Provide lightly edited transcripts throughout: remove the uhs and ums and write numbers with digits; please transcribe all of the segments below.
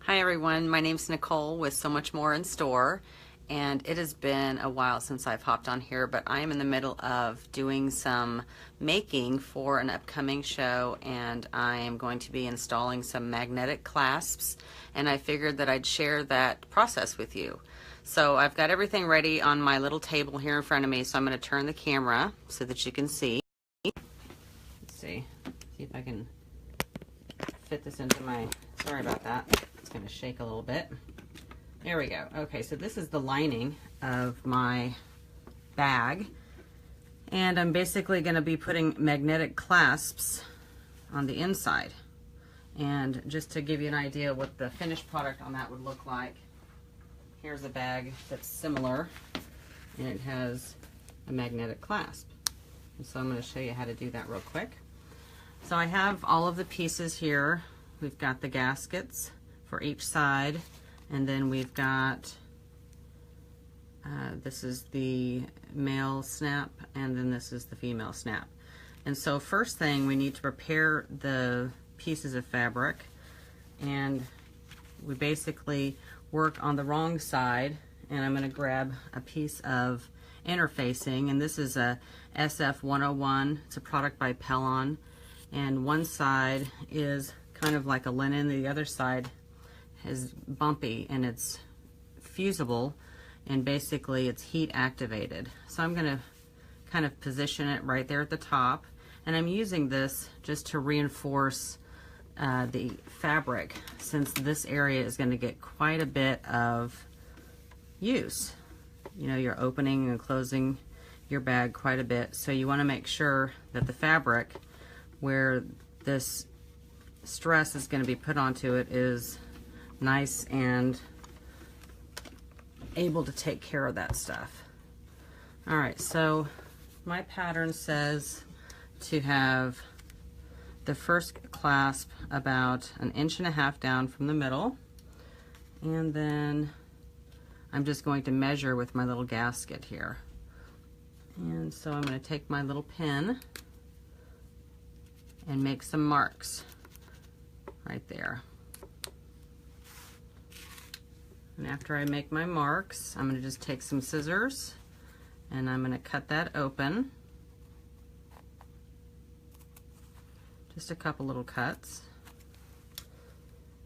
Hi everyone, my name's Nicole with So Much More in Store, and it has been a while since I've hopped on here, but I am in the middle of doing some making for an upcoming show, and I am going to be installing some magnetic clasps, and I figured that I'd share that process with you. So I've got everything ready on my little table here in front of me, so I'm going to turn the camera so that you can see. Let's see if I can fit this into my, sorry about that. It's going to shake a little bit. There we go. Okay, so this is the lining of my bag. And I'm basically going to be putting magnetic clasps on the inside. And just to give you an idea what the finished product on that would look like, here's a bag that's similar, and it has a magnetic clasp. And so I'm going to show you how to do that real quick. So I have all of the pieces here. We've got the gaskets for each side, and then we've got, this is the male snap, and then this is the female snap. And so first thing, we need to prepare the pieces of fabric, and we basically work on the wrong side, and I'm going to grab a piece of interfacing, and this is a SF101. It's a product by Pellon. And one side is kind of like a linen, the other side is bumpy and it's fusible, and basically it's heat activated. So I'm going to kind of position it right there at the top, and I'm using this just to reinforce the fabric, since this area is going to get quite a bit of use. You know, you're opening and closing your bag quite a bit, so you want to make sure that the fabric where this stress is going to be put onto it is nice and able to take care of that stuff. Alright, so my pattern says to have the first clasp about 1.5 inches down from the middle, and then I'm just going to measure with my little gasket here. And so I'm going to take my little pin and make some marks right there. And after I make my marks, I'm going to just take some scissors and I'm going to cut that open. Just a couple little cuts.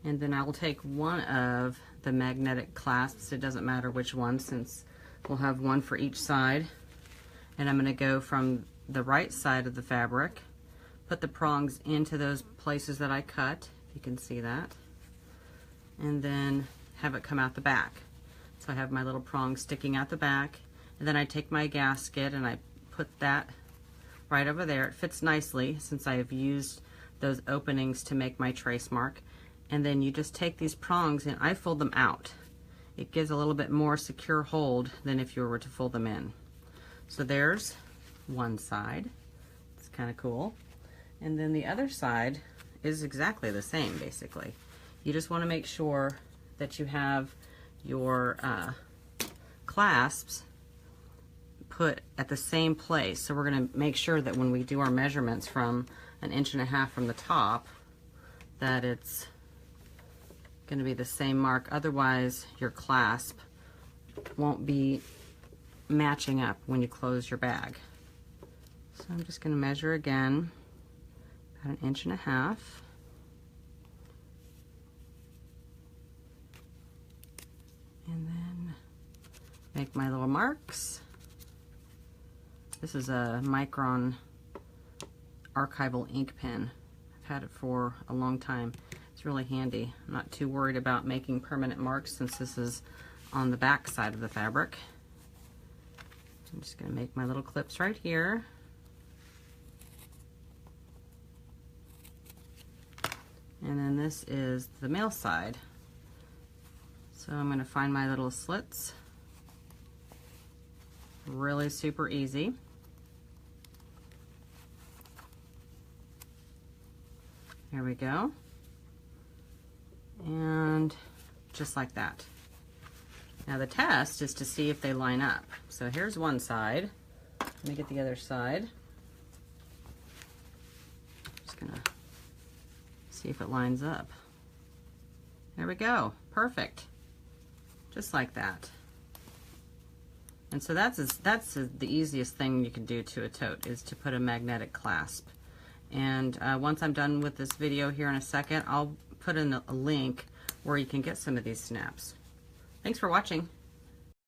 And then I will take one of the magnetic clasps, it doesn't matter which one since we'll have one for each side, and I'm going to go from the right side of the fabric, put the prongs into those places that I cut, if you can see that, and then have it come out the back. So I have my little prongs sticking out the back, and then I take my gasket and I put that right over there. It fits nicely since I have used those openings to make my trace mark. And then you just take these prongs and I fold them out. It gives a little bit more secure hold than if you were to fold them in. So there's one side. It's kind of cool. And then the other side is exactly the same, basically. You just want to make sure that you have your clasps put at the same place. So we're going to make sure that when we do our measurements from 1.5 inches from the top, that it's going to be the same mark. Otherwise, your clasp won't be matching up when you close your bag. So I'm just going to measure again. About 1.5 inches. And then make my little marks. This is a Micron archival ink pen. I've had it for a long time. It's really handy. I'm not too worried about making permanent marks since this is on the back side of the fabric. I'm just going to make my little clips right here. And then this is the male side. So I'm going to find my little slits. Really super easy. There we go. And just like that. Now the test is to see if they line up. So here's one side. Let me get the other side. Just gonna see if it lines up. There we go. Perfect. Just like that. And so that's the easiest thing you can do to a tote, is to put a magnetic clasp. And once I'm done with this video here in a second, I'll put in a link where you can get some of these snaps. Thanks for watching.